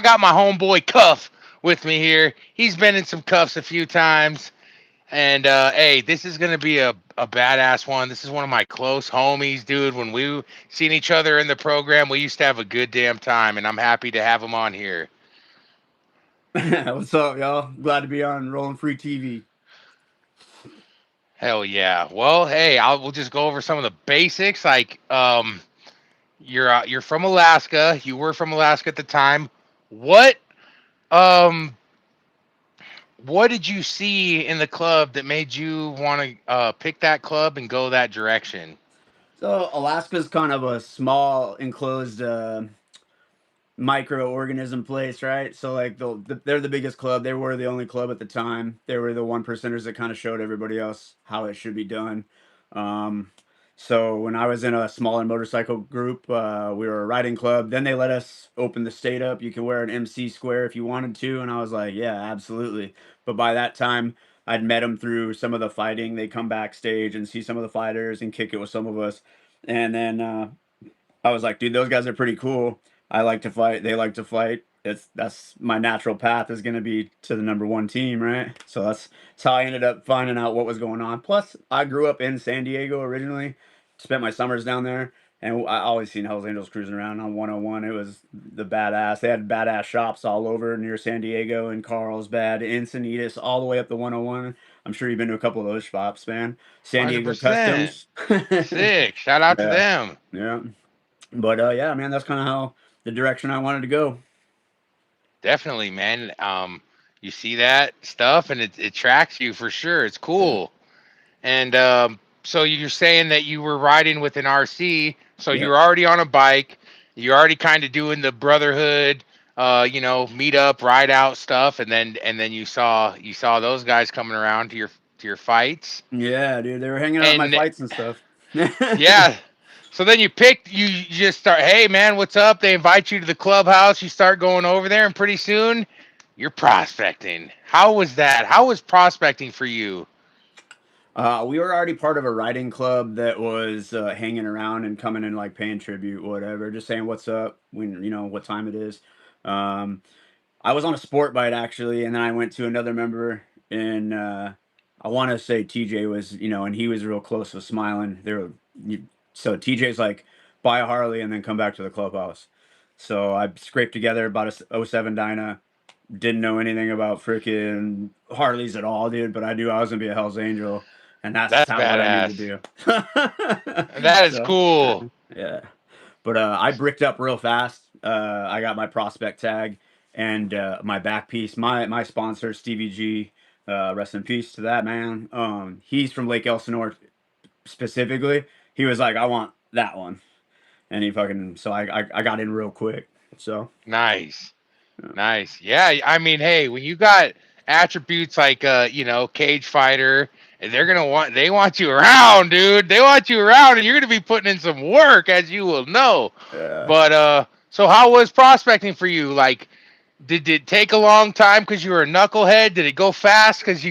got my homeboy Cuff with me here. He's been in some cuffs a few times. And hey, this is gonna be a badass one. This is one of my close homies, dude. When we seen each other in the program, we used to have a good damn time, and I'm happy to have him on here. What's up, y'all? Glad to be on Rolling Free TV. Hell yeah. Well, hey, we'll just go over some of the basics. Like, you're from Alaska. You were from Alaska at the time. What um what did you see in the club that made you want to pick that club and go that direction? So Alaska's kind of a small enclosed microorganism place, right? So like they're the biggest club. They were the only club at the time. They were the one percenters that kind of showed everybody else how it should be done. Um, so when I was in a smaller motorcycle group, we were a riding club. Then they let us open the state up. You can wear an MC square if you wanted to, and I was like, yeah, absolutely. But by that time, I'd met them through some of the fighting. They come backstage and see some of the fighters and kick it with some of us, and then I was like, dude, those guys are pretty cool. I like to fight. They like to fight. That's my natural path is going to be to the number one team, right? So that's how I ended up finding out what was going on. Plus, I grew up in San Diego originally, spent my summers down there, and I always seen Hell's Angels cruising around on 101. It was the badass. They had badass shops all over near San Diego and Carlsbad, Encinitas, all the way up to 101. I'm sure you've been to a couple of those shops, man. San Diego 100%. Customs. Sick. Shout out to Yeah, them. yeah. But yeah, man, that's kind of how the direction I wanted to go. Definitely, man. You see that stuff and it tracks you for sure. It's cool. And so you're saying that you were riding with an RC, so Yeah. you're already on a bike, you're already kind of doing the brotherhood, meet up, ride out stuff, and then you saw those guys coming around to your fights, Yeah, dude, they were hanging out at my and fights and stuff. yeah. So then you just start, hey man, what's up? They invite you to the clubhouse. You start going over there, and pretty soon you're prospecting. How was that? How was prospecting for you? We were already part of a riding club that was hanging around and coming and like paying tribute, whatever, just saying what's up when what time it is. Um, I was on a sport bike actually, and then I went to another member in. I want to say TJ was, and he was real close with Smiling. So TJ's like buy a Harley and then come back to the clubhouse. So I scraped together about a '07 Dyna. Didn't know anything about freaking Harleys at all, dude. But I knew I was gonna be a Hell's Angel, and that's That's how what I needed badass. to do. That is So cool. yeah, but I bricked up real fast. I got my prospect tag and my back piece. My sponsor Stevie G, rest in peace to that man. He's from Lake Elsinore specifically. He was like, I want that one, and he fucking so I got in real quick. So Nice. Nice. Yeah, I mean, hey, when you got attributes like cage fighter, they want you around, dude. They want you around and you're gonna be putting in some work, as you will know. yeah. But so how was prospecting for you? Like, did it take a long time because you were a knucklehead? Did it go fast because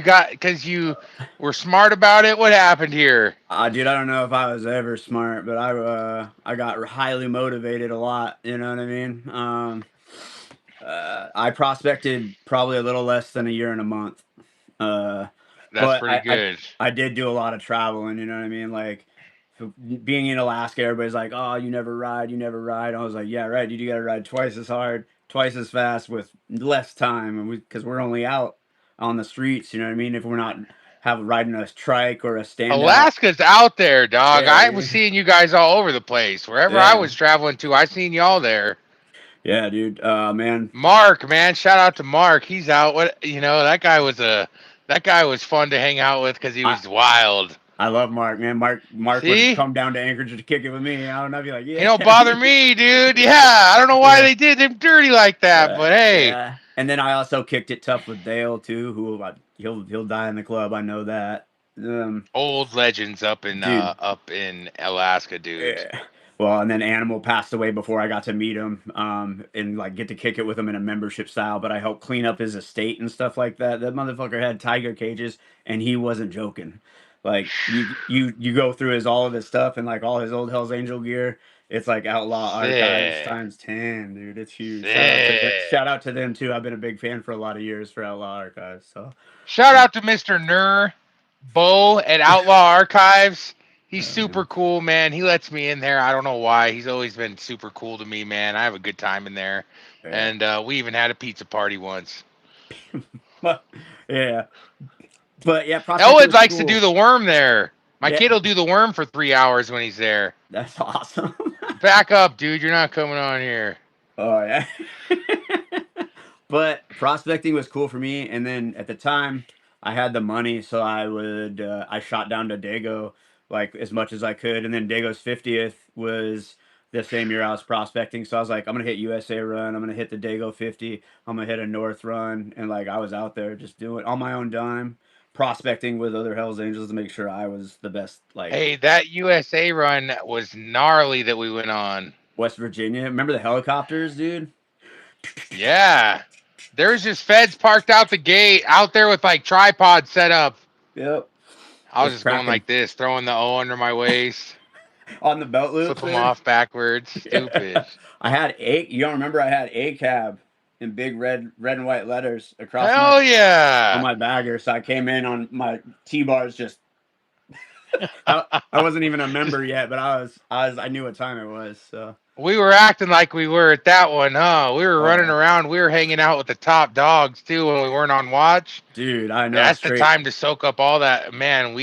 you were smart about it? What happened here? Dude, I don't know if I was ever smart, but I got highly motivated a lot. You know what I mean? I prospected probably a little less than a year and a month. Uh, That's but pretty good. I did do a lot of traveling. You know what I mean? Like being in Alaska, everybody's like, "Oh, you never ride, you never ride." I was like, "Yeah, right. Dude, you got to ride twice as hard, twice as fast with less time, and because we're only out on the streets. You know what I mean? If we're not have riding a trike or a standout." Alaska's out there, dog. Yeah, I was dude. seeing you guys all over the place. Wherever I Yeah. was traveling to, I seen y'all there. Yeah, dude. Man. Mark, man, shout out to Mark. He's out. That guy was fun to hang out with because he I was wild. I love Mark, man. Mark would See, come down to Anchorage to kick it with me. I don't know. I'd be like, he don't yeah, bother me, dude. Yeah, I don't know why yeah, they did him dirty like that, but hey, yeah. And then I also kicked it tough with Dale too, who he'll die in the club. I know that. old legends Dude. up in Alaska, dude. Yeah. Well, and then Animal passed away before I got to meet him, and like get to kick it with him in a membership style. But I helped clean up his estate and stuff like that. That motherfucker had tiger cages, and he wasn't joking. Like you go through his all of his stuff and like all his old Hell's Angel gear, It's like Outlaw Archives Sick. times 10, dude. It's huge. Shout Sick. out to them too. I've been a big fan for a lot of years for Outlaw Archives. So, Shout um, out to Mr. Nur Bo at Outlaw Archives. He's super man, cool, man. He lets me in there. I don't know why. He's always been super cool to me, man. I have a good time in there. yeah, And we even had a pizza party once. but yeah, but yeah, prospecting Elwood was likes to do cool. the worm there. My Yeah, kid will do the worm for 3 hours when he's there. that's awesome. Back up, dude. You're not coming on here. Oh yeah. But prospecting was cool for me, and then at the time I had the money, so I shot down to Dago like as much as I could, and then Dago's 50th was the same year I was prospecting, so I was like, I'm gonna hit USA run, I'm gonna hit the Dago 50, I'm gonna hit a North run, and like I was out there just doing on my own dime, prospecting with other Hells Angels to make sure I was the best, like Hey, that USA run was gnarly that we went on. West Virginia. Remember the helicopters, dude? Yeah. There was just feds parked out the gate out there with like tripods set up. Yep. I was Just just going cracking like this, throwing the O under my waist, on the belt flip loops them there. off backwards. Yeah. Stupid. I had a. You don't remember? I had a cab in big red and white letters across my Hell on yeah. my bagger. So I came in on my T bars. Just I wasn't even a member yet, but I knew what time it was. So We were acting like we were at that one, huh? We were running oh, around. We were hanging out with the top dogs too when we weren't on watch. dude, I know That's the straight. time to soak up all that. Man,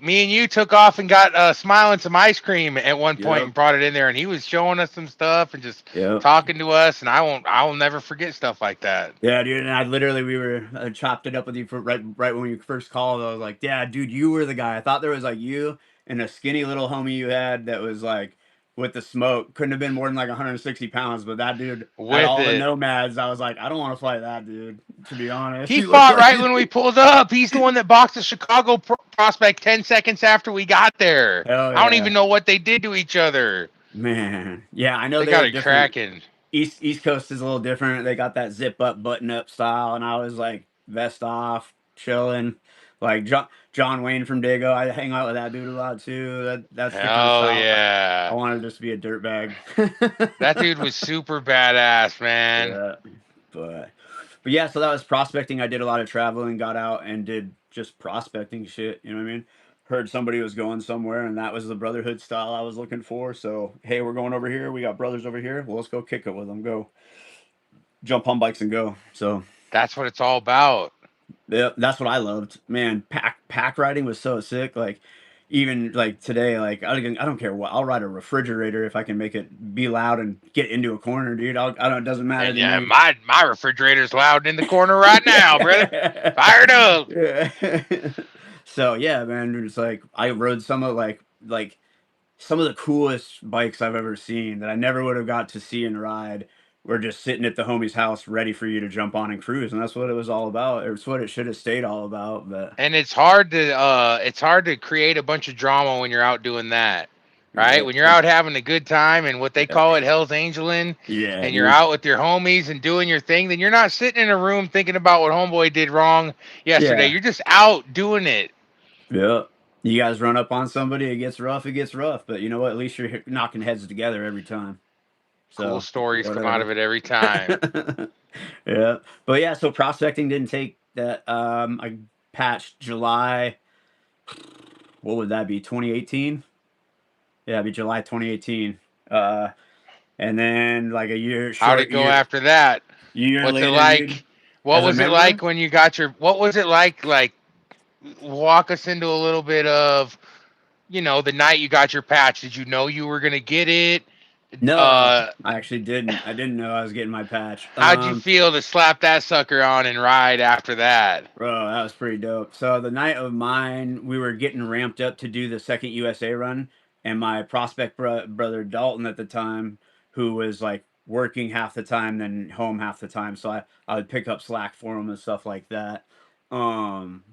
me and you took off and got Smiling some ice cream at one point Yep. and brought it in there, and he was showing us some stuff and just Yep. talking to us, and I will never forget stuff like that. Yeah, dude, and I literally we were chopped it up with you for right when you first called. I was like, yeah, dude, you were the guy. I thought there was like you and a skinny little homie you had that was like with the smoke. Couldn't have been more than like 160 pounds, but that dude had With all the it. nomads. I was like, I don't want to fight that dude. To be honest, He he looked fought like right when we pulled up. He's the one that boxed the Chicago prospect 10 seconds after we got there. hell I don't yeah, even know what they did to each other. man. Yeah, I know They they're got it different. cracking. East Coast is a little different. They got that zip up, button up style, and I was like vest off, chilling. Like John Wayne from Dago, I hang out with that dude a lot too. That's the kind of Hell style I yeah. wanted just to be a dirtbag. That dude was super badass, man. Yeah, but but yeah, so that was prospecting. I did a lot of traveling, got out and did just prospecting shit. You know what I mean? Heard somebody was going somewhere, and that was the brotherhood style I was looking for. So hey, we're going over here. We got brothers over here. Well, let's go kick it with them. Go jump on bikes and go. So That's what it's all about. yeah, that's what I loved. Man, pack riding was so sick. Like even like today, like I don't care what I'll ride a refrigerator if I can make it be loud and get into a corner, dude. I don't. It doesn't matter And to yeah, me. my refrigerator's loud in the corner right now, brother. Fired up. Yeah. So yeah, man, it's like I rode some of like some of the coolest bikes I've ever seen that I never would have got to see and ride were just sitting at the homie's house ready for you to jump on and cruise. And that's what it was all about. It's what it should have stayed all about. But And it's hard to create a bunch of drama when you're out doing that. Right? yeah, When you're out having a good time and what they yeah, call it Hell's Angeling yeah, and you're dude. out with your homies and doing your thing, then you're not sitting in a room thinking about what homeboy did wrong yesterday. Yeah, You're just out doing it. yeah. You guys run up on somebody, it gets rough, it gets rough. But you know what? At least you're knocking heads together every time. Cool So stories come out whatever. of it every time. Yeah. But yeah, so prospecting didn't take that. I patched July. What would that be? 2018. Yeah, it'd be July 2018. Uh, and then like a How'd it go after that? year What's it later, dude, like? What as a was it like member. when you got your? What was it like? Walk us into a little bit of the night you got your patch. Did you know you were gonna get it? No, Uh, I actually didn't. I didn't know I was getting my patch. how'd you feel to slap that sucker on and ride after that? Bro, that was pretty dope. So the night of mine, we were getting ramped up to do the second USA run, and my prospect brother Dalton at the time, who was like working half the time, then home half the time, so I would pick up slack for him and stuff like that.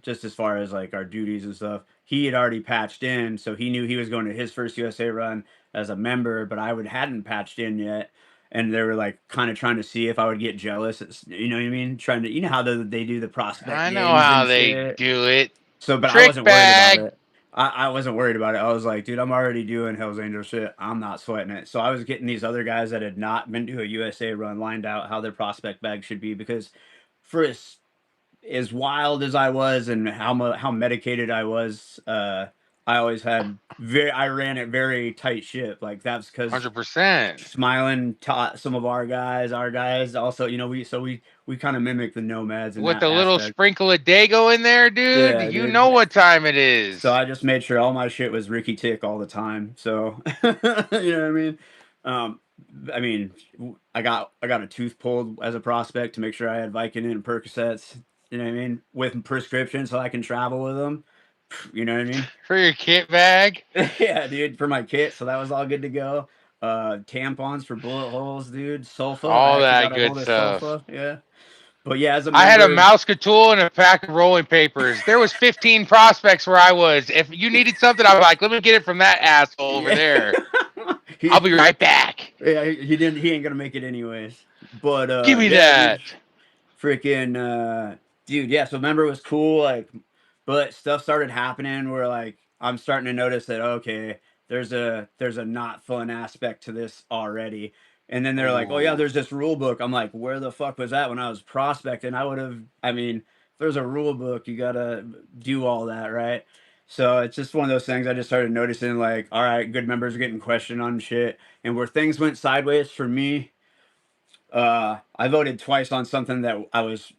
Just as far as like our duties and stuff, he had already patched in, so he knew he was going to his first USA run as a member, but I would hadn't patched in yet, and they were like kind of trying to see if I would get jealous. You know what I mean? Trying to, you know how they do the prospect I know games how and they shit. do it. So, but I Trick wasn't worried about bag. it. I wasn't worried about it. I was like, dude, I'm already doing Hell's Angel shit. I'm not sweating it. So I was getting these other guys that had not been to a USA run lined out how their prospect bag should be because for as wild as I was and how medicated I was, I always had I ran it very tight ship. Like that's because 100%. Smiling taught some of our guys also, we kind of mimic the nomads in With that a little aspect. sprinkle of Dago in there, dude, Yeah, you know dude. what time it So is. I just made sure all my shit was Ricky Tick all the time. So you know what I mean? Um, I mean, I got a tooth pulled as a prospect to make sure I had Vicodin and Percocets. You know what I mean? With prescription, so I can travel with them. You know what I mean? For your kit bag. Yeah, dude, for my kit. So that was all good to go. Tampons for bullet holes, dude. Sulfa. I All actually that got a good hold of stuff. sulfa. Yeah. But yeah, as a I had a member, mouse tool and a pack of rolling papers. There was 15 prospects where I was. If you needed something, I was like, let me get it from that asshole over yeah. there. I'll he be right back. Yeah, he didn't. He ain't gonna make it anyways. But Give me yeah, dude, that. freaking, dude, yeah. So remember, it was cool, like, but stuff started happening where like I'm starting to notice that okay, there's a not fun aspect to this already. And then they're like, oh yeah, Ooh. there's this rule book. I'm like, where the fuck was that when I was prospecting? I would have. I mean, if there's a rule book, you gotta do all that, right? So it's just one of those things I just started noticing, like, all right, good members are getting questioned on shit. And where things went sideways for me, I voted twice on something that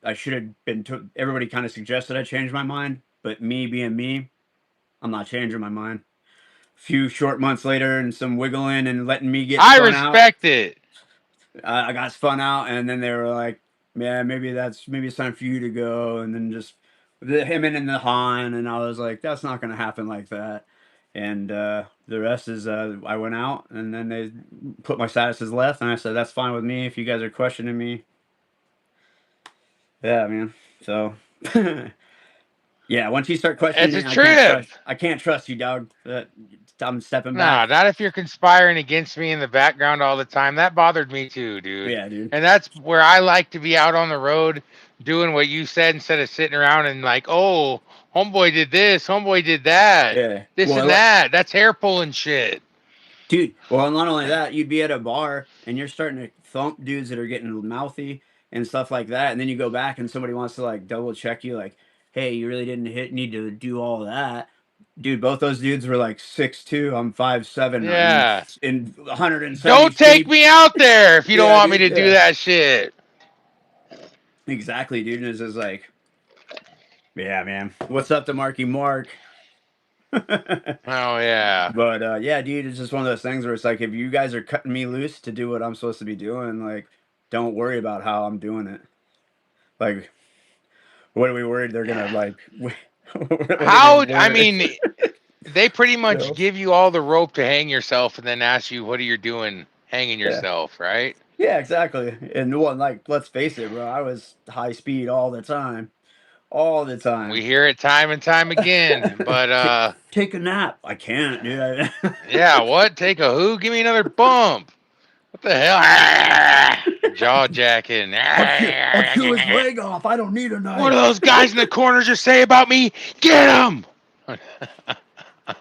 I should have been. Everybody kind of suggested I change my mind, but me being me, I'm not changing my mind. A few short months later, and some wiggling and letting me get I spun out, respect it. I got spun out, and then they were like, "Yeah, maybe it's time for you to go." And then just him and the Han, and I was like, "That's not going to happen like that." And the rest is I went out, and then they put my status as left, and I said, "That's fine with me if you guys are questioning me." Yeah, man. So yeah, once you start It's questioning a me, trip. I can't trust you, dog. I'm stepping Nah, back. not if you're conspiring against me in the background all the time. That bothered me too, dude. Yeah, dude. And that's where I like to be out on the road doing what you said instead of sitting around and like, oh, homeboy did this, homeboy did that, Yeah. this and that. That's hair pulling shit. Dude, well, not only that, you'd be at a bar and you're starting to thump dudes that are getting mouthy and stuff like that, and then you go back and somebody wants to like double check you, like, "Hey, you really didn't need to do all that." Dude, both those dudes were like 6'2". I'm 5'7". I'm Yeah. in 170 Don't take shape. me out there if you don't Yeah, want me dude. to do Yeah, that shit. exactly, dude. And it's just like, yeah, man. What's up to Marky Mark? Oh yeah. But yeah, dude, it's just one of those things where it's like if you guys are cutting me loose to do what I'm supposed to be doing, like don't worry about how I'm doing it. Like, what are we worried they're gonna like? What are they How I worried? mean, they pretty You much know? give you all the rope to hang yourself and then ask you what are you doing hanging Yeah, yourself, right? yeah, exactly. And one, like, let's face it, bro. I was high speed all the We time. hear it time and time again. But Take a nap. I can't, dude. yeah, what? Take a who? Give me another bump. What the hell? Jaw jacking. I'll chew his leg off. I don't need a What do knife. those guys in the corner just say about me? Get them!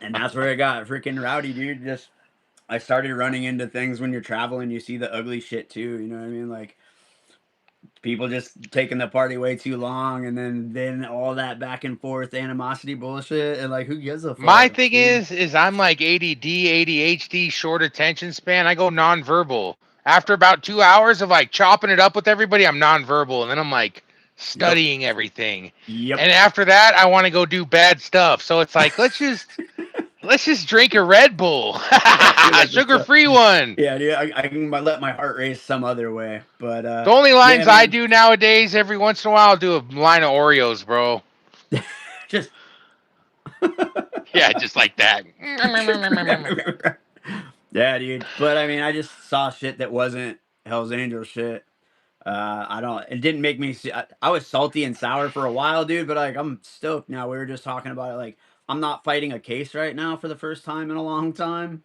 And that's where it got freaking rowdy, dude. Just I started running into things when you're traveling. You see the ugly shit too. You know what I mean? Like people just taking the party way too long, and then all that back and forth animosity bullshit. And like, who gives a My fuck, thing dude? is I'm like ADD, ADHD, short attention span. I go nonverbal. After about 2 hours of like chopping it up with everybody, I'm nonverbal, and then I'm like Yep. studying everything. Yep. And after that, I want to go do bad stuff. So it's like let's just drink a Red Bull, Dude, that's what's sugar up. free one. Yeah, dude. I can let my heart race some other way, but The only yeah, lines I man. do nowadays, every once in a while, I'll do a line of Oreos, bro. Just. Yeah, just like that. Yeah, dude. But I mean, I just saw shit that wasn't Hell's Angel shit. I don't. It didn't make me. I was salty and sour for a while, dude. But like, I'm stoked now. We were just talking about it. Like, I'm not fighting a case right now for the first time in a long time.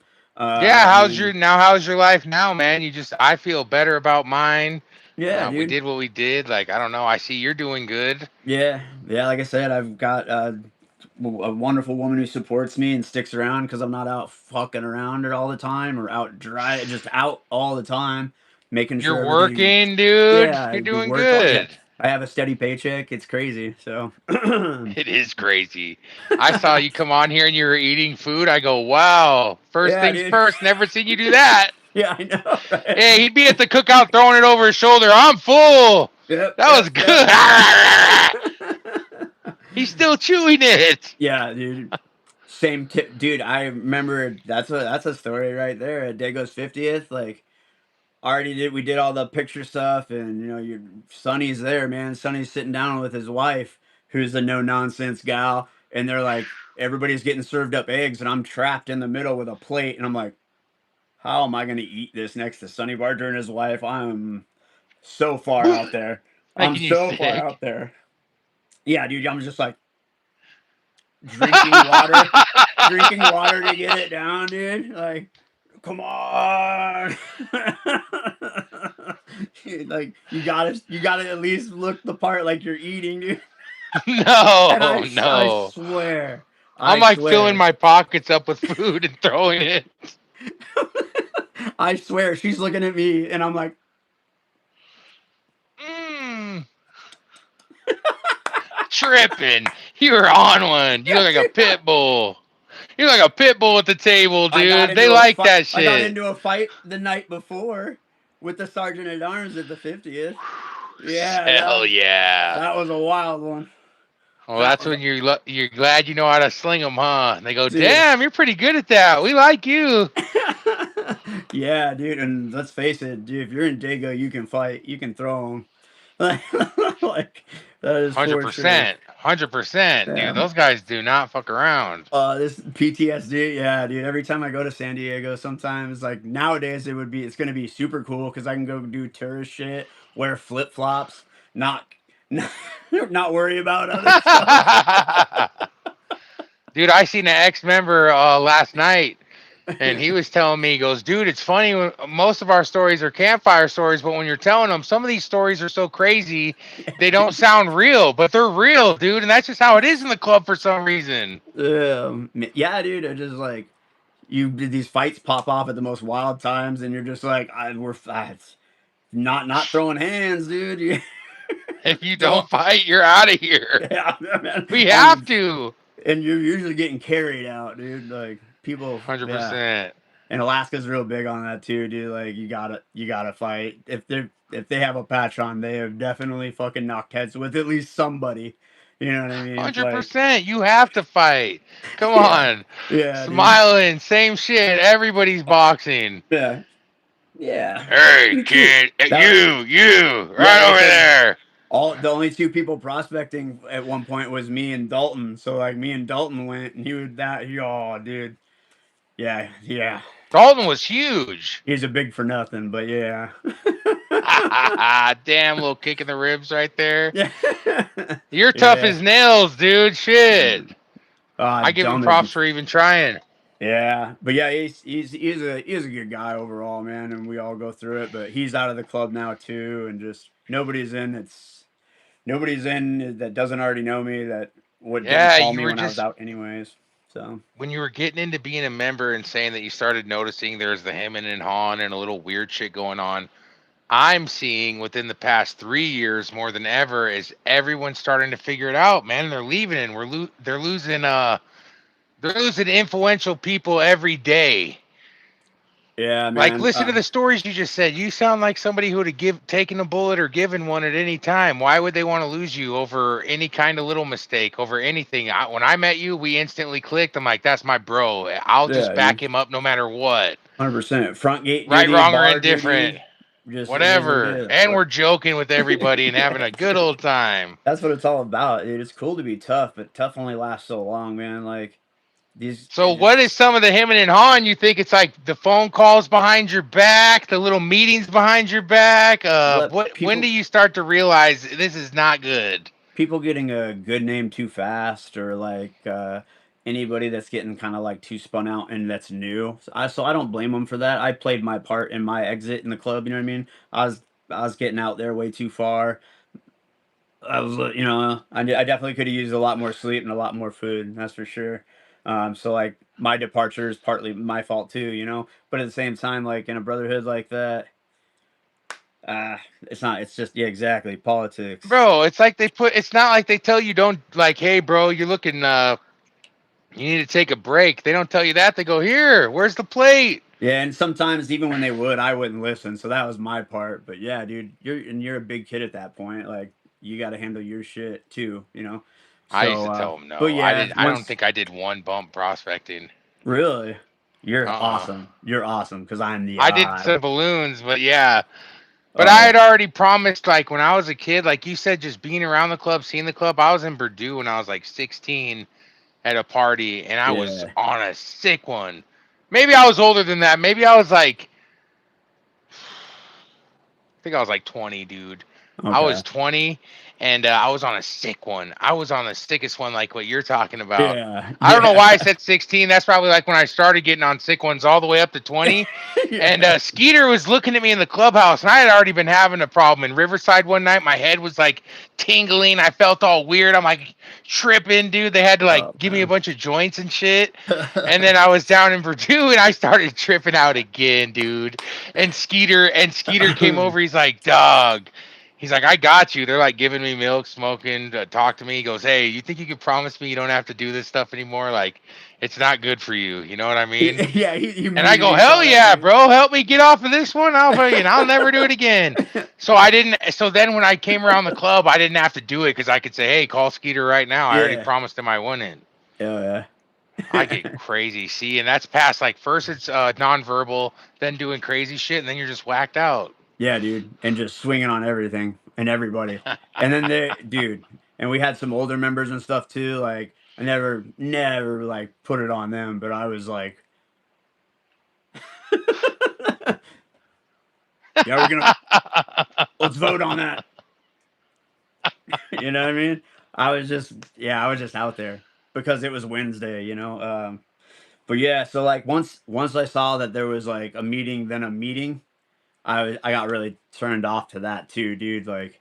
Yeah, I how's your mean, now? How's your life now, man? I feel better about mine. yeah, We dude. did what we did. Like I don't know. I see you're doing good. Yeah, yeah. Like I said, I've got a wonderful woman who supports me and sticks around because I'm not out fucking around her all the time or just out all the time, making You're sure everything. working, dude. Yeah, You're the doing work. Yeah, good. I have a steady paycheck. It's crazy. So, It is crazy. I saw you come on here and you were eating food. I go, wow. First yeah, things dude. first. Never seen you do that. Yeah, I know, right? Hey, he'd be at the cookout throwing it over his shoulder. I'm full. Yep, That was yep, yep. good. He's still chewing it. Yeah, dude. Same tip, dude. I remember that's a story right there at Dago's 50th. Like, already did we did all the picture stuff, and your Sonny's there, man. Sonny's sitting down with his wife, who's a no nonsense gal, and they're like, everybody's getting served up eggs, and I'm trapped in the middle with a plate, and I'm like, how am I gonna eat this next to Sonny Barger and his wife? I'm so far out there. I'm Making you so far sick. out there. Yeah, dude. I'm just like drinking water, drinking water to get it down, dude. Like, come on. Like, you gotta at least look the part like you're eating, dude. And No, I no. swear, I'm I like filling swear, my pockets up with food and throwing it. I swear, she's looking at me, and I'm like, Mm, tripping. You were on one. You yeah, look like a dude. pit bull. You look like a pit bull at the table, I got dude. They into a like fight. that I got shit. into a fight the night before with the sergeant at arms at the 50th. Yeah, Hell yeah. that was a wild one. Well, That that's was, when you're glad you know how to sling them, huh? And they go, dude. damn, you're pretty good at that. We like you. Yeah, dude. And let's face it, dude. If you're in Dago, you can fight. You can throw them. Like, that is Hundred for sure. percent, 100%, dude. Yeah. Those guys do not fuck around. This PTSD, yeah, dude. Every time I go to San Diego, sometimes like nowadays it's gonna be super cool because I can go do tourist shit, wear flip flops, not not not worry about other stuff. Dude, I seen an ex member last night, and he was telling me, he goes, dude, it's funny. Most of our stories are campfire stories, but when you're telling them, some of these stories are so crazy, they don't sound real, but they're real, dude. And that's just how it is in the club for some reason. Yeah, dude. I just like you did these fights pop off at the most wild times, and you're just like, it's not throwing hands, dude. If you Don't, don't fight, you're out of here. yeah, man. We have to. And you're usually getting carried out, dude. Like people, yeah. 100%. And Alaska's real big on that too, dude. Like you gotta fight. If they have a patch on, they have definitely fucking knocked heads with at least somebody. You know what I mean? Hundred Like, percent. You have to fight. Come yeah, on, yeah, dude. smiling, same shit. Everybody's boxing. Yeah, yeah. Hey, You too. kid, That you, Yeah, right like I over said, there. all the only two people prospecting at one point was me and Dalton. So like me and Dalton went, and oh, dude, yeah, yeah. Dalton was huge. He's a big for nothing, but yeah. Damn, little kick in the ribs right there. Yeah. You're tough Yeah. as nails, dude. Shit. I give him Dumb props as for even trying. yeah, but yeah, he's a good guy overall, man, and we all go through it. But he's out of the club now too, and just nobody's in that doesn't already know me that would didn't Yeah, call you me were when I was just out anyways. So when you were getting into being a member and saying that you started noticing there's the hemming and hawing and a little weird shit going on. I'm seeing within the past 3 years more than ever is everyone's starting to figure it out, man. They're leaving, and they're losing influential people every day. yeah, Like, man. listen to the stories you just said. You sound like somebody who would have taken a bullet or given one at any time. Why would they want to lose you over any kind of little mistake, over anything? When I met you, we instantly clicked. I'm like, that's my bro. I'll just Yeah, back dude. him up no matter what. 100% front gate Right, duty, wrong, or bar indifferent. duty. Just it is what it Whatever. is. And we're joking with everybody and having a good old time. That's what it's all about, dude. It's cool to be tough, but tough only lasts so long, man. Like these, So, just what is some of the hemming and hawing? You think it's like the phone calls behind your back, the little meetings behind your back? let When do people you start to realize this is not good? people getting a good name too fast, or like anybody that's getting kind of like too spun out and that's new. So I don't blame them for that. I played my part in my exit in the club. You know what I mean? I was getting out there way too far. I was, you know, I definitely could have used a lot more sleep and a lot more food. That's for sure. So like my departure is partly my fault too, you know. But at the same time, like in a brotherhood like that, it's not. It's just yeah, exactly politics. Bro, it's like they put it's not like they tell you don't like, hey bro, you're looking you need to take a break. They don't tell you that. They go, "Here, where's the plate?" Yeah, and sometimes even when they would, I wouldn't listen. So that was my part. But yeah, dude, you're a big kid at that point. Like you got to handle your shit too, you know. I used So, to tell them but no. yeah, I don't once think I did one bump prospecting. really, you're Uh-uh. awesome. You're awesome because I'm the I did some balloons, but yeah. But oh I yeah, had already promised, like when I was a kid, like you said, just being around the club, seeing the club. I was in Purdue when I was like 16 at a party, and I was yeah, on a sick one. Maybe I was older than that. Maybe I was like, I think I was like 20, dude. I okay, was 20 and I was on a sick one. I was on the sickest one, like what you're talking about. yeah, I don't know yeah, why I said 16. That's probably like when I started getting on sick ones all the way up to 20. And yeah. Skeeter was looking at me in the clubhouse, and I had already been having a problem in Riverside one night. My head was like tingling. I felt all weird. I'm like tripping, dude. They had to like Oh give me a man. bunch of joints and shit. And then I was down in Purdue, and I started tripping out again, dude. And Skeeter came over. He's like, "Dog." He's like, "I got you." They're like giving me milk, smoking, talk to me. He goes, "Hey, you think you could promise me you don't have to do this stuff anymore? Like, it's not good for you. You know what I mean?" Yeah, he And I go, immediately "Hell saw that yeah, in bro! Help me get off of this one. I'll never do it again." you. So I didn't. So then when I came around the club, I didn't have to do it because I could say, "Hey, call Skeeter right now. I already Yeah. promised him I wouldn't." Oh I yeah. get crazy. See, and that's past like first it's nonverbal, then doing crazy shit, and then you're just whacked out. Yeah, dude, and just swinging on everything and everybody. And then dude, and we had some older members and stuff too. Like I never like put it on them, but I was like, yeah, let's vote on that. You know what I mean? I was just out there because it was Wednesday, you know. But yeah, so like once I saw that there was like a meeting, then a meeting, I got really turned off to that too, dude. Like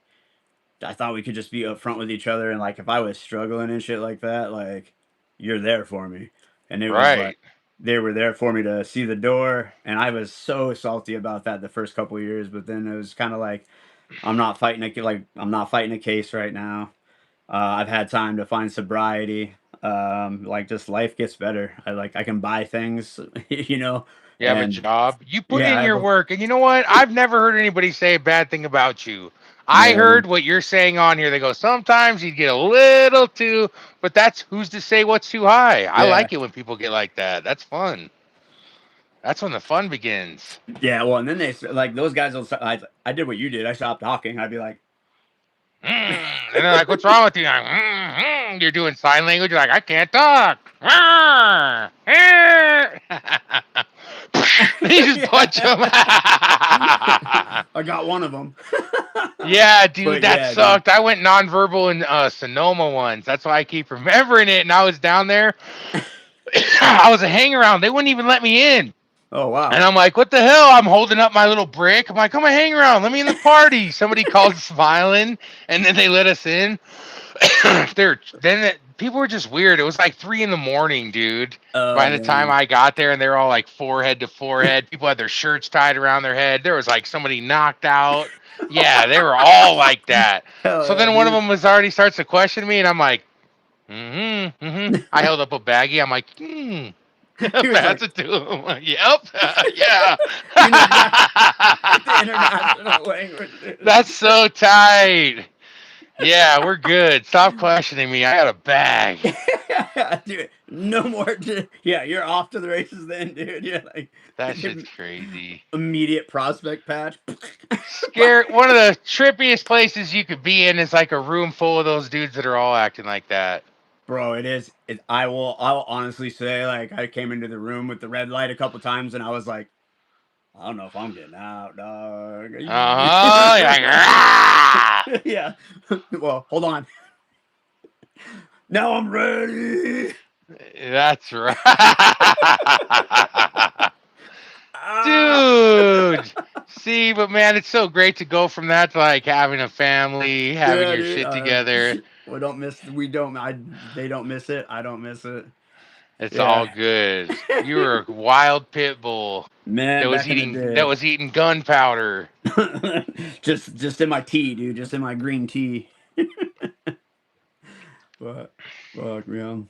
I thought we could just be upfront with each other, and like if I was struggling and shit like that, like you're there for me. And it was like Right. they were there for me to see the door, and I was so salty about that the first couple of years. But then it was kind of like I'm not fighting a case right now. I've had time to find sobriety. Like just life gets better. I can buy things, you know, You have a and job. You put yeah, in I have your a work, and you know what? I've never heard anybody say a bad thing about you. I yeah, heard what you're saying on here. They go, sometimes you get a little too, but that's who's to say what's too high. I yeah. like it when people get like that. That's fun. That's when the fun begins. Yeah, well, and then like those guys will. I did what you did. I stopped talking. I'd be like, And they're like, "What's wrong with you?" I'm like, You're doing sign language. You're like, "I can't talk." You just punch yeah, them. I got one of them. Yeah, dude, But that yeah, dude. sucked. I went nonverbal in Sonoma once. That's why I keep remembering it. And I was down there. I was a hang around. They wouldn't even let me in. Oh And wow. I'm like, what the hell? I'm holding up my little brick. I'm like, come on, hang around. Let me in the party. Somebody called smiling, and then they let us in. People were just weird. It was like 3 in the morning, dude. Oh By the time damn. I got there, and they were all like forehead to forehead. People had their shirts tied around their head. There was like somebody knocked out. Yeah, they were all like that. Hell So yeah, then one of dude. them was already starts to question me, and I'm like, mm-hmm. I held up a baggie. I'm like, He was pass like, it to him. Yep. Yeah. you know the international language, dude. That's so tight. Yeah, we're good. Stop questioning me. I got a bag. Dude, no more. Yeah, you're off to the races then, dude. Yeah, like That shit's crazy. immediate prospect patch. Scare one of the trippiest places you could be in is like a room full of those dudes that are all acting like that. Bro, it is. I will honestly say, like, I came into the room with the red light a couple times, and I was like, I don't know if I'm getting out, dog. Uh-huh. You're like, "Rah!" Yeah. Well, hold on. Now I'm ready. That's right. Ah! Dude. See, but man, it's so great to go from that to like having a family, having Yeah, your dude. shit together. We don't miss. We don't. They don't miss it. I don't miss it. It's all Yeah. good. You were a wild pit bull Man, back in the that day. was eating gunpowder. Just in my tea, dude. Just in my green tea. But fuck, man.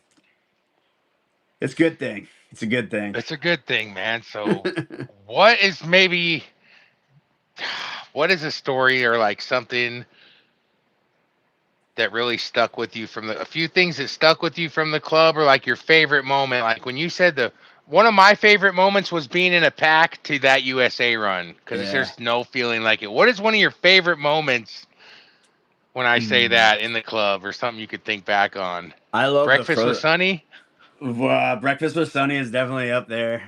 It's a good thing. It's a good thing. It's a good thing, man. So, what is maybe what is a story or like something that really stuck with you from a few things that stuck with you from the club, or like your favorite moment? Like when you said the one of my favorite moments was being in a pack to that USA run because Yeah. there's no feeling like it. What is one of your favorite moments when I say Mm. that in the club, or something you could think back on? I love the Breakfast with first. Sonny. Breakfast with Sunny is definitely up there.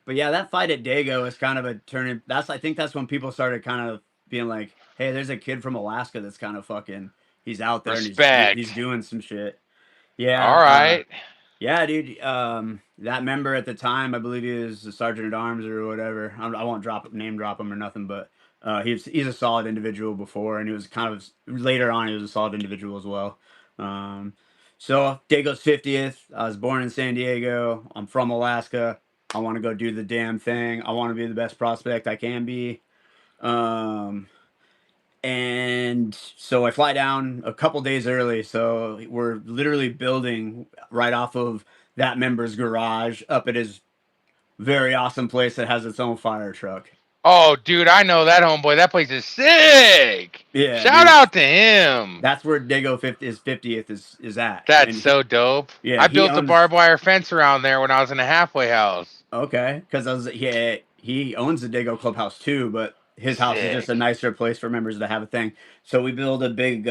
But yeah, that fight at Dago was kind of a turning. I think that's when people started kind of being like, "Hey, there's a kid from Alaska that's kind of fucking. He's out there and he's Respect. doing some shit." Yeah. All right. Yeah, dude. That member at the time, I believe he was a sergeant at arms or whatever. I won't name drop him or nothing, but he's a solid individual before, and he was kind of later on. He was a solid individual as well. Um, so Dago's 50th. I was born in San Diego. I'm from Alaska. I want to go do the damn thing. I want to be the best prospect I can be. Um, and so I fly down a couple days early. So we're literally building right off of that member's garage up at his very awesome place that has its own fire truck. Oh, dude, I know that homeboy. That place is sick. Yeah, Shout dude. out to him. That's where Dago 50, his 50th is at. That's And so dope. yeah, I he built a owns. barbed wire fence around there when I was in a halfway house. Okay, because he owns the Dago Clubhouse too, but his house is just Sick. a nicer place for members to have a thing. So we build a big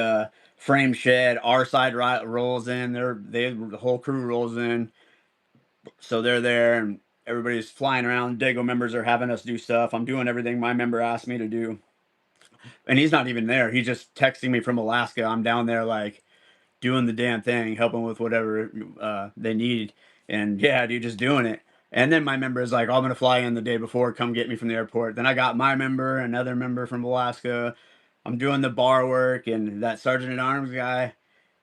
frame shed. Our side rolls in. The whole crew rolls in. So they're there and everybody's flying around. Dago members are having us do stuff. I'm doing everything my member asked me to do, and he's not even there. He's just texting me from Alaska. I'm down there like doing the damn thing, helping with whatever they need. And yeah, dude, just doing it. And then my member is like, oh, I'm gonna fly in the day before, come get me from the airport. Then I got my member, another member from Alaska. I'm doing the bar work, and that sergeant at arms guy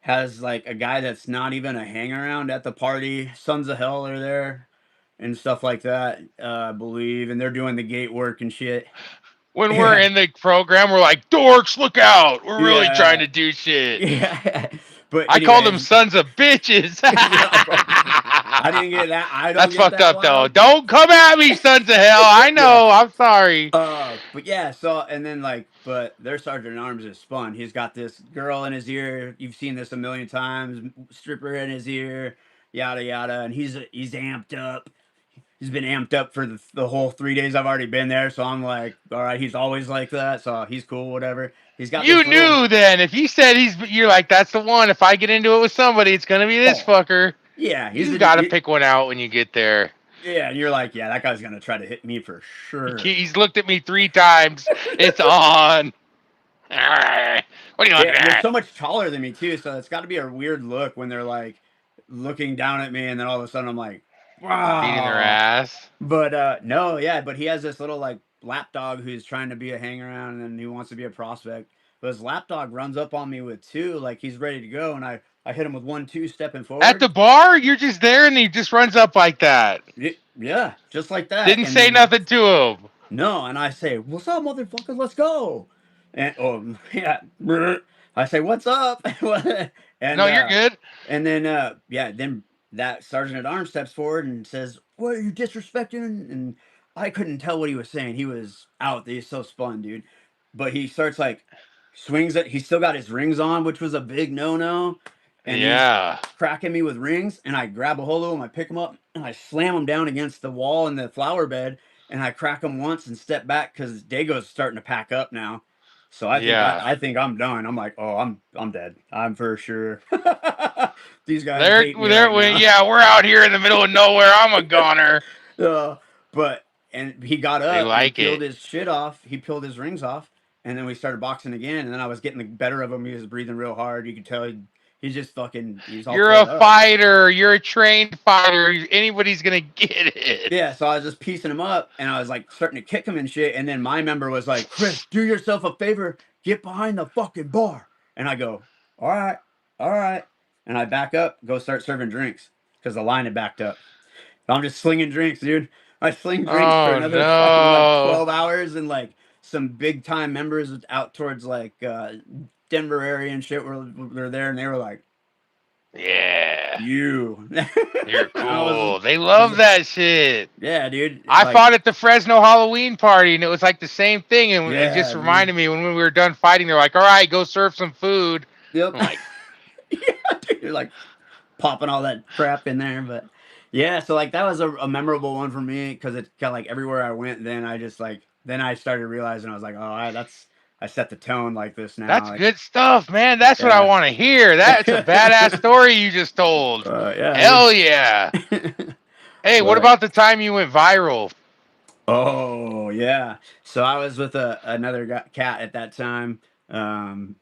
has like a guy that's not even a hang around at the party. Sons of Hell are there and stuff like that, I believe, and they're doing the gate work and shit. When we're Yeah, in the program, we're like, dorks, look out. We're really trying yeah, to do shit. yeah. But I called them anyways, sons of bitches. yeah, I didn't get that. I don't That's get fucked that up, though. wild. Don't come at me, sons of hell. I Yeah. know. I'm sorry. But yeah, so and then like, but their sergeant at arms is spun. He's got this girl in his ear. You've seen this a million times. Stripper in his ear, yada yada, and he's amped up. He's been amped up for the whole 3 days I've already been there. So I'm like, all right, he's always like that. So he's cool, whatever. He's got You this little. knew then. If he said you're like, that's the one. If I get into it with somebody, it's going to be this Oh, fucker. yeah, You got to pick one out when you get there. yeah, and you're like, yeah, that guy's gonna try to hit me for sure. He's looked at me 3 times. It's on. What are you looking Yeah, and they're at? so much taller than me too, so it's got to be a weird look when they're like looking down at me, and then all of a sudden I'm like, Beating their wow. ass. But no, yeah, but he has this little like lapdog who's trying to be a hang around and he wants to be a prospect. But his lapdog runs up on me with two, like he's ready to go, and I hit him with 1-2 stepping At forward. the bar, you're just there and he just runs up like that. Yeah, just like that, Didn't and say then nothing to him. no, and I say, "What's up, motherfucker? Let's go." And oh yeah, I say, "What's up?" and No, you're good. and then yeah, then that sergeant at arms steps forward and says, "What are you disrespecting?" And I couldn't tell what he was saying. He was out. He's so spun, dude. But he starts like swings it. He's still got his rings on, which was a big no no. And he's Yeah. cracking me with rings. And I grab a hold of him. I pick him up and I slam him down against the wall in the flower bed. And I crack him once and step back because Dago's starting to pack up now. So Yeah. I think I'm done. I'm like, oh, I'm dead. I'm for sure. These guys There, hate me there. right now. Yeah, we're out here in the middle of nowhere. I'm a goner. uh, but and he got They up and he like peeled it. his shit off. He peeled his rings off, and then we started boxing again. And then I was getting the better of him. He was breathing real hard. You could tell He's just fucking. He's all You're tore a up. fighter. You're a trained fighter. Anybody's gonna get it. Yeah, so I was just piecing him up, and I was like starting to kick him and shit. And then my member was like, "Chris, do yourself a favor, get behind the fucking bar." And I go, "All right, all right." And I back up, go start serving drinks because the line had backed up. So I'm just slinging drinks, dude. I sling drinks for Oh another fucking like no. 12 hours, and like some big time members out towards like Denver area and shit were there, and they were like, Yeah. "You." You're I cool. They was love that shit. yeah, dude. I Like, fought at the Fresno Halloween party, and it was like the same thing. And it just yeah, dude. reminded me when we were done fighting, they're like, "All right, go serve some food." Yep. I'm like, Yeah, dude, you're like popping all that crap in there, but yeah, so like that was a memorable one for me because it got like everywhere I went. Then I just like then I started realizing I was like, oh, that's I set the tone like this now. that's Like, good stuff, man. That's what I yeah, want to hear. That's a badass story you just told. yeah, Hell dude. yeah. Hey, what But about the time you went viral? oh yeah, so I was with another cat at that time, um,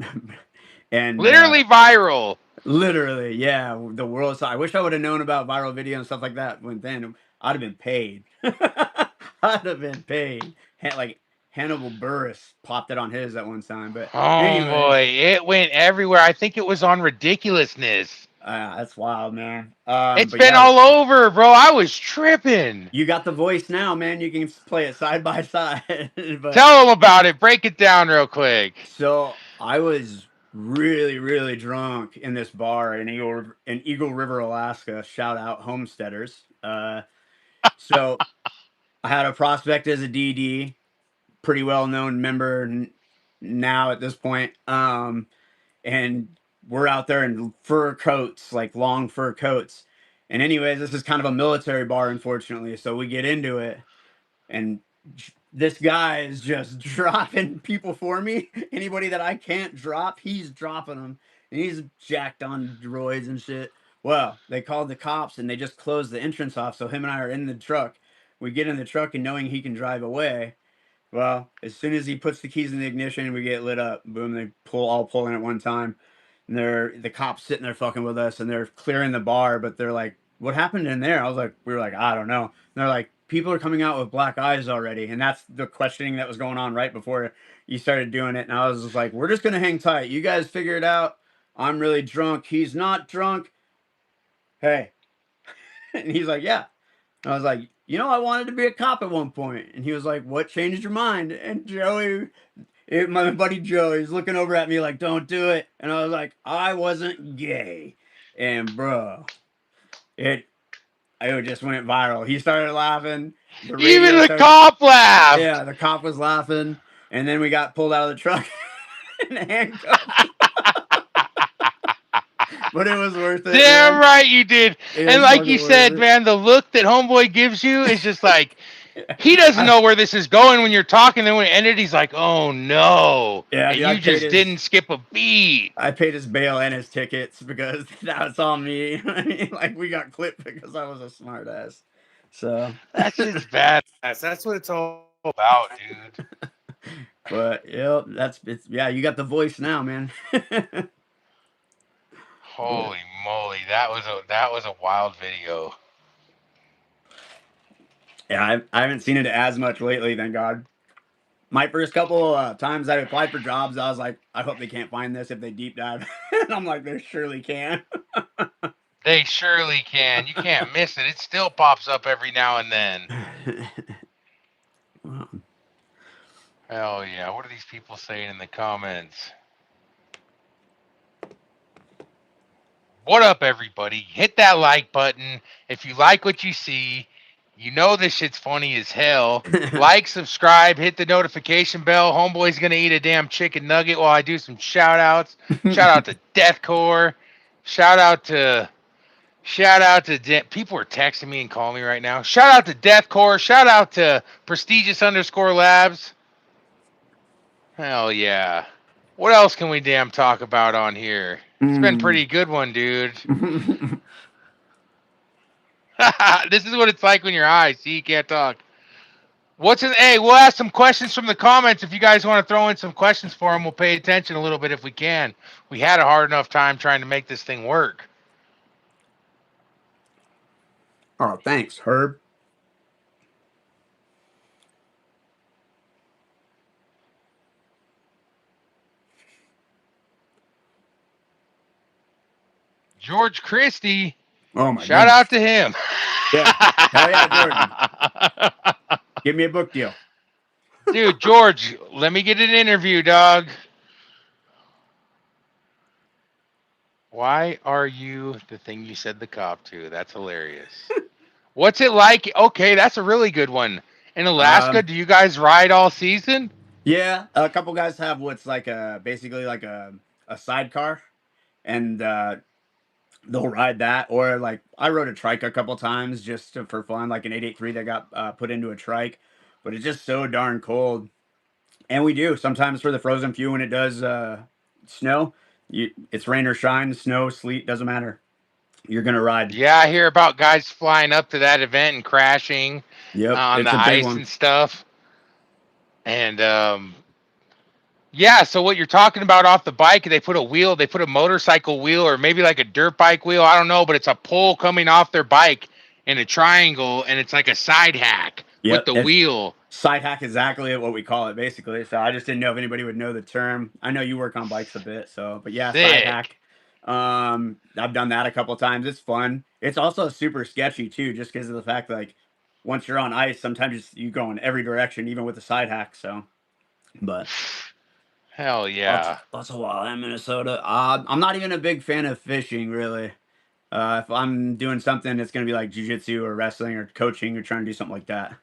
and Literally viral. literally, yeah, the world. So I wish I would have known about viral video and stuff like that when then I'd have been paid. I'd have been paid. Like Hannibal Burris popped it on his at one time. But anyways, Homeboy, it went everywhere. I think it was on Ridiculousness. that's wild, man. It's But been yeah, all over, bro. I was tripping. you got the voice now, man. You can play it side by side. But Tell them about it. Break it down real quick. so I was really, really drunk in this bar in Eagle River, Alaska. Shout out Homesteaders. So I had a prospect as a DD, pretty well known member now at this point. And we're out there in fur coats, like long fur coats. And anyways, this is kind of a military bar, unfortunately. So we get into it, and this guy is just dropping people for me. Anybody that I can't drop, he's dropping them, and he's jacked on droids and shit. Well, they called the cops and they just closed the entrance off. So him and I are in the truck. We get in the truck and knowing he can drive away. Well, as soon as he puts the keys in the ignition, we get lit up. Boom! They pull in at one time, and the cops sitting there fucking with us, and they're clearing the bar, but they're like, "What happened in there?" I was like, "We were like, I don't know." And they're like, "People are coming out with black eyes already," and that's the questioning that was going on right before you started doing it. And I was just like, "We're just gonna hang tight. You guys figure it out. I'm really drunk. He's not drunk. Hey." And he's like, "Yeah." I was like, I wanted to be a cop at one point. And he was like, "What changed your mind?" And my buddy Joe, he's looking over at me like, "Don't do it." And I was like, "I wasn't gay." And bro, it it just went viral. He started laughing. The Even radio the started, cop laughed. yeah, the cop was laughing. And then we got pulled out of the truck and handcuffed. But it was worth it, Damn man. right you did. It And was like you fucking worth said, it. man, the look that Homeboy gives you is just like he doesn't know where this is going when you're talking. Then when it ended, he's like, "Oh no!" Yeah, And dude, you just didn't skip a beat. I paid his bail and his tickets because that was on me. Like we got clipped because I was a smartass. So, That's just badass. That's what it's all about, dude. but yep, it's yeah. You got the voice now, man. But Holy moly, that was a wild video. yeah, I haven't seen it as much lately. Thank God. My first couple times I applied for jobs, I was like, I hope they can't find this if they deep dive. And I'm like, they surely can. They surely can. You can't miss it. It still pops up every now and then. Wow. Hell yeah. What are these people saying in the comments? What up, everybody? Hit that like button if you like what you see. You know this shit's funny as hell. Like, subscribe, hit the notification bell. Homeboy's gonna eat a damn chicken nugget while I do some shout outs. Shout out to Deathcore. Shout out to people are texting me and calling me right now. Shout out to Deathcore. Shout out to prestigious_labs. Hell yeah. What else can we damn talk about on here? It's been Mm. pretty good one, dude. This is what it's like when you're high. See, you can't talk. What's it? Hey, we'll ask some questions from the comments. If you guys want to throw in some questions for him, we'll pay attention a little bit if we can. We had a hard enough time trying to make this thing work. Oh, thanks, Herb. George Christie, Oh my shout out goodness. to him. Yeah. Hell yeah, Jordan. Give me a book deal. Dude, George, let me get an interview, dog. Why are you the thing you said the cop to? That's hilarious. What's it like? Okay, that's a really good one. In Alaska, Um, do you guys ride all season? yeah, a couple guys have what's like a basically like a sidecar, and they'll ride that. Or like I rode a trike a couple times just for fun, like an 883 that got put into a trike, but it's just so darn cold. And we do sometimes for the frozen few when it does snow. It's rain or shine, snow, sleet, doesn't matter. You're gonna ride. Yeah, I hear about guys flying up to that event and crashing Yep, on the it's a big ice one. and stuff. And yeah, so what you're talking about off the bike, they put a wheel, they put a motorcycle wheel or maybe like a dirt bike wheel, I don't know, but it's a pole coming off their bike in a triangle and it's like a side hack with Yep, the it's wheel. side hack exactly what we call it basically. So I just didn't know if anybody would know the term. I know you work on bikes a bit, so but yeah, side Sick. hack. I've done that a couple times. It's fun. It's also super sketchy too, just because of the fact that, like once you're on ice, sometimes you go in every direction, even with the side hack. So, but Hell yeah. that's a while in Minnesota. I'm not even a big fan of fishing, really. If I'm doing something, it's gonna be like jujitsu or wrestling or coaching or trying to do something like that.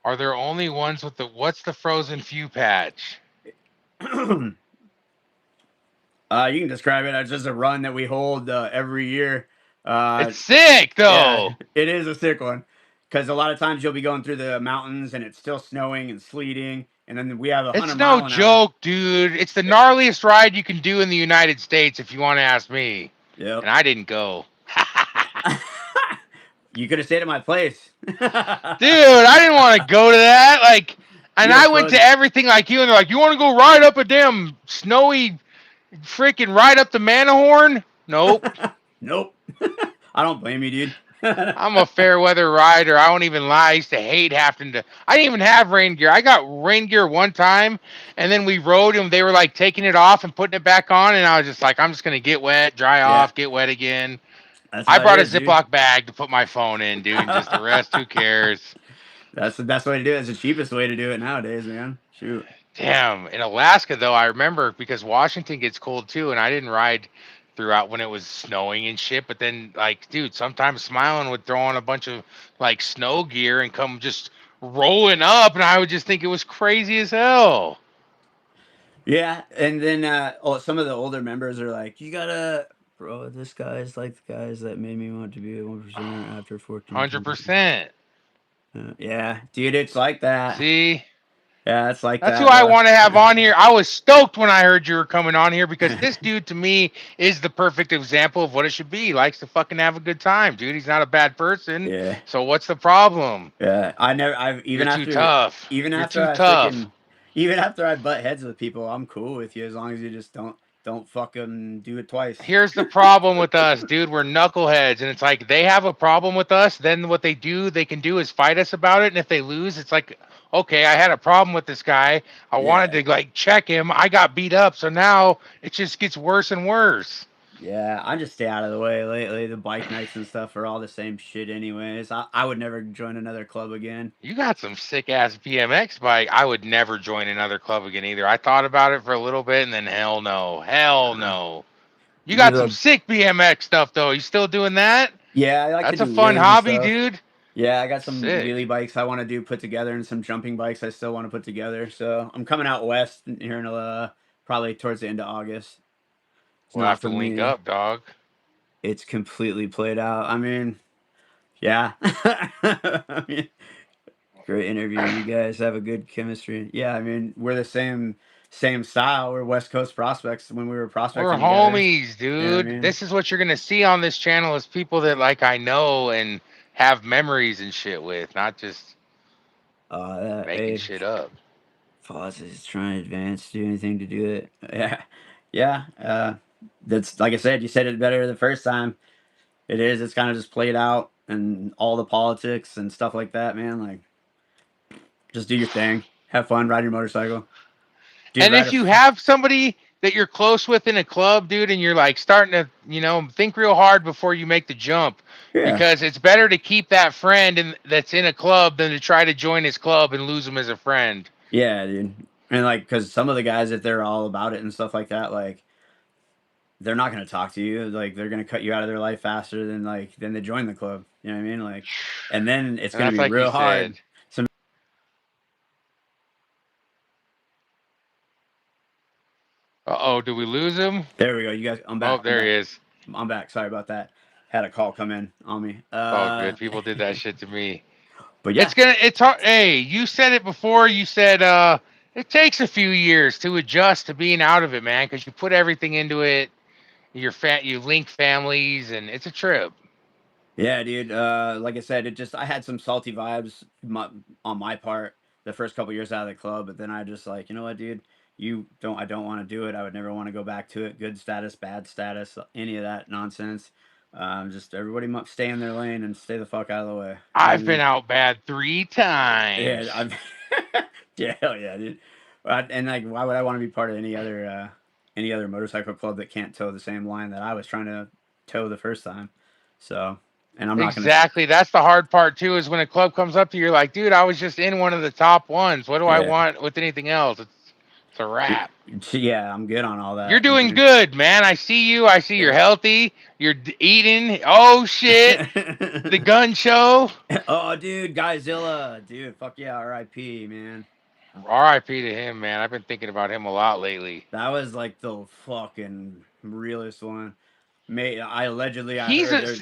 Are there only ones with the what's the frozen few patch? You can describe it as just a run that we hold every year. Uh, It's sick yeah, though. it is a sick one because a lot of times you'll be going through the mountains and it's still snowing and sleeting, and then we have a It's hundred no mile an hour. joke, dude. It's the gnarliest ride you can do in the United States, if you want to ask me. Yep. And I didn't go. You could have stayed at my place. Dude, I didn't want to go to that. Like, and You had I went to fun. everything like you, and they're like, "You want to go ride up a damn snowy freaking ride up the Matterhorn?" Nope. Nope. I don't blame you, dude. I'm a fair weather rider. I won't even lie. I used to hate having to. I didn't even have rain gear. I got rain gear one time, and then we rode, and they were like taking it off and putting it back on, and I was just like, I'm just gonna get wet, dry Yeah, off, get wet again. that's I how it brought a is, dude. Ziploc bag to put my phone in, dude, and just the rest, who cares? That's the best way to do it. It's the cheapest way to do it nowadays, man. Shoot. Damn. In Alaska, though, I remember because Washington gets cold too, and I didn't ride throughout when it was snowing and shit. But then, like, dude, sometimes Smiling would throw on a bunch of like snow gear and come just rolling up, and I would just think it was crazy as hell. Yeah, and then some of the older members are like, "You gotta, bro. This guy's like the guys that made me want to be a 1%er after 14 Hundred times." percent. Yeah, dude, it's like that. See, Yeah, it's like that's who that, I dog. want to have on here. I was stoked when I heard you were coming on here because this dude to me is the perfect example of what it should be. He likes to fucking have a good time, dude. He's not a bad person. Yeah, So what's the problem? yeah. I never. I've You're too tough. even You're after too I tough. freaking even after I butt heads with people, I'm cool with you as long as you just don't fucking do it twice. Here's the problem with us, dude. We're knuckleheads, and it's like they have a problem with us. Then what they can do is fight us about it. And if they lose, it's like, okay, I had a problem with this guy. I wanted Yeah. to like check him. I got beat up, so now it just gets worse and worse. Yeah, I just stay out of the way lately. The bike nights and stuff are all the same shit anyways. I would never join another club again. You got some sick ass BMX bike. I would never join another club again either. I thought about it for a little bit, and then hell no, hell Uh, no. You you're got some the sick BMX stuff though. You still doing that? Yeah, I like to That's a do fun wheelies and hobby, stuff. dude. Yeah, I got some Sick. wheelie bikes I want to do put together and some jumping bikes I still want to put together. So I'm coming out west here in probably towards the end of August. It's We'll not have for to link me. up, dog. It's completely played out. I mean, yeah. I mean, great interview. You guys have a good chemistry. Yeah, I mean, we're the same style. We're West Coast prospects when we were We're prospecting together. homies, You know what I dude. mean? This is what you're gonna see on this channel is people that like I know and have memories and shit with, not just making Hey, shit up. Foz is trying to advance, do anything to do it. Yeah, yeah. That's like I said. You said it better the first time. It is. It's kind of just played out and all the politics and stuff like that, man. Like, just do your thing. Have fun, ride your motorcycle. Dude, And ride if a. you have somebody that you're close with in a club, dude, and you're like starting to, think real hard before you make the jump, Yeah. because it's better to keep that friend that's in a club than to try to join his club and lose him as a friend. Yeah, dude. And like, because some of the guys, if they're all about it and stuff like that, like, they're not gonna talk to you. Like, they're gonna cut you out of their life faster than they join the club. You know what I mean? Like, and then it's And gonna that's be like you real said. hard. Some. Uh-oh, do we lose him? There we go. You guys, I'm Oh, back. I'm there he back. is. I'm back. Sorry about that. Had a call come in on me. Oh, good. People did that shit to me. But yeah, It's hard. Hey, you said it before. You said it takes a few years to adjust to being out of it, man, because you put everything into it. You link families, and it's a trip. yeah, dude. Like I said, I had some salty vibes on my part the first couple years out of the club, but then I just like, you know what, dude, I don't want to do it. I would never want to go back to it. Good status, bad status, any of that nonsense. Just everybody must stay in their lane and stay the fuck out of the way. You know what I I've been mean? out bad 3 times. Yeah, I'm. Yeah, hell yeah, dude. And like, why would I want to be part of any other motorcycle club that can't toe the same line that I was trying to toe the first time? So, and I'm not gonna. Exactly. That's the hard part too. Is when a club comes up to you, you're like, dude, I was just in one of the top ones. What do I Yeah, want with anything else? It's a wrap. yeah, I'm good on all You're that. You doing know good, man. I see you. I see you're what healthy. You're eating. Oh shit! I The mean? gun show. Oh, dude, Guyzilla, dude, fuck yeah, R.I.P. Man. R.I.P. to him, man. I've been thinking about him a lot lately. That was like the fucking realest one. Mate, I He's heard a there.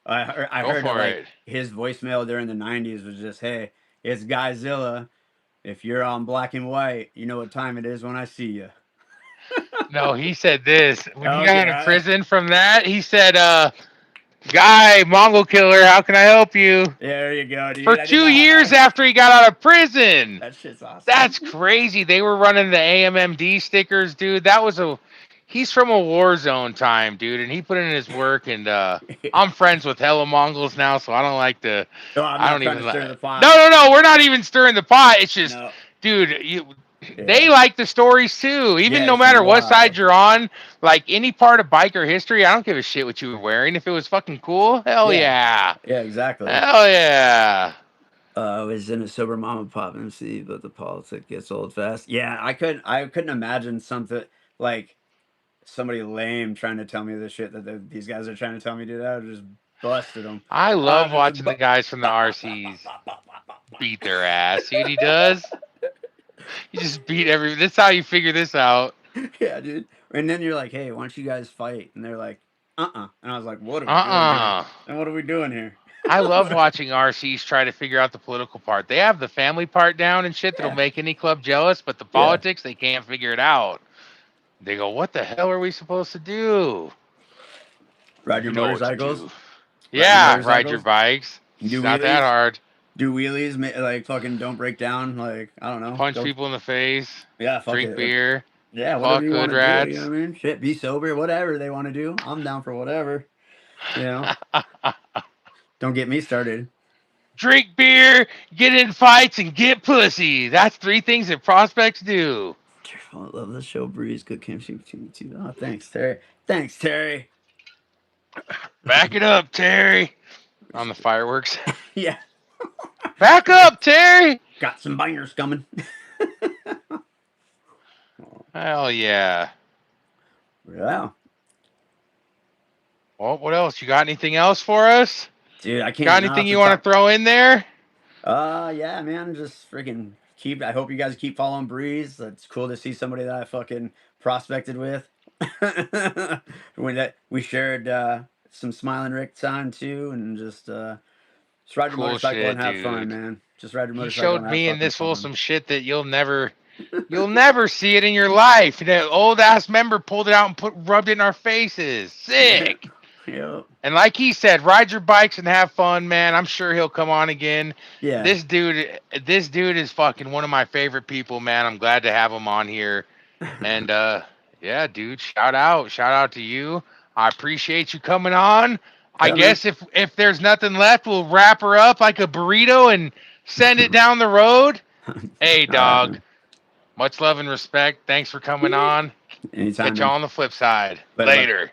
I Go heard that for like it. his voicemail during the '90s was just, "Hey, it's Guyzilla. If you're on black and white, you know what time it is when I see you." No, he said this when he got Okay, out of prison from that. He said, "Guy, Mongol killer, how can I help you?" there you go, For dude. I did 2 years not. after he got out of prison. That shit's awesome. That's crazy. They were running the AMMD stickers, dude. He's from a war zone time, dude, and he put in his work. And I'm friends with hella Mongols now, so I don't like to. No, I'm I not don't trying to even stir like. the pot. No. We're not even stirring the pot. It's just, No. dude, they Yeah. like the stories too. Even Yeah, no it's matter what side wild. you're on, like any part of biker history, I don't give a shit what you were wearing. If it was fucking cool, hell Yeah. yeah, Yeah, exactly. hell yeah. I was in a sober mom and pop MC, but the politics gets old fast. Yeah, I couldn't imagine something like somebody lame trying to tell me the shit that these guys are trying to tell me, dude. I would just busted them. I I love would just watching the guys from the RCs beat their ass. See what he does? He just beat every. That's how you figure this out. Yeah, dude. And then you're like, hey, why don't you guys fight? And they're like, And I was like, what are we doing here? Uh-uh. And what are we doing here? I love watching RCs try to figure out the political part. They have the family part down and shit that'll Yeah, make any club jealous, but the yeah. politics, they can't figure it out. They go, what the hell are we supposed to do? Ride your You know what to motorcycles. do. Ride your Yeah, ride your motorcycles. bikes. Do It's not that wheelies. hard. Do wheelies. Like fucking don't break down. Like I don't know. Punch Go. people in the face. Yeah, fuck Drink it. beer. Yeah, whatever Fuck you want hood to do. You know rats. what I mean? Shit, be sober. Whatever they want to do. I'm down for whatever. You know. Don't get me started. Drink beer, get in fights, and get pussy. That's 3 things that prospects do. I love the show, Breeze. Good chemistry between you two. Oh, thanks, Terry. Thanks, Terry. Back it up, Terry. On the fireworks. Yeah, Back up, Terry. got some bangers coming. Hell yeah. Yeah, Well, what else? You got anything else for us? dude, I can't Got not anything off the you want top. to throw in there? Yeah, man, just freaking keep. I hope you guys keep following Breeze. It's cool to see somebody that I fucking prospected with. When that we shared some Smiling Rick time too, and just ride your Cool motorcycle shit, and have fun, dude. man. Just ride your He motorcycle and showed have me and fucking this fool fun. some shit that you'll never. You'll never see it in your life. The old ass member pulled it out and rubbed it in our faces. Yeah. Sick. Yeah. And like he said, ride your bikes and have fun, man. I'm sure he'll come on again. Yeah. This dude is fucking one of my favorite people, man. I'm glad to have him on here. And yeah, dude, shout out to you. I appreciate you coming on. I Yeah, man. guess if there's nothing left, we'll wrap her up like a burrito and send it down the road. Hey, All right, dog. man. Much love and respect. Thanks for coming on. Catch Anytime, y'all man. on the flip side. Later, bud. Later.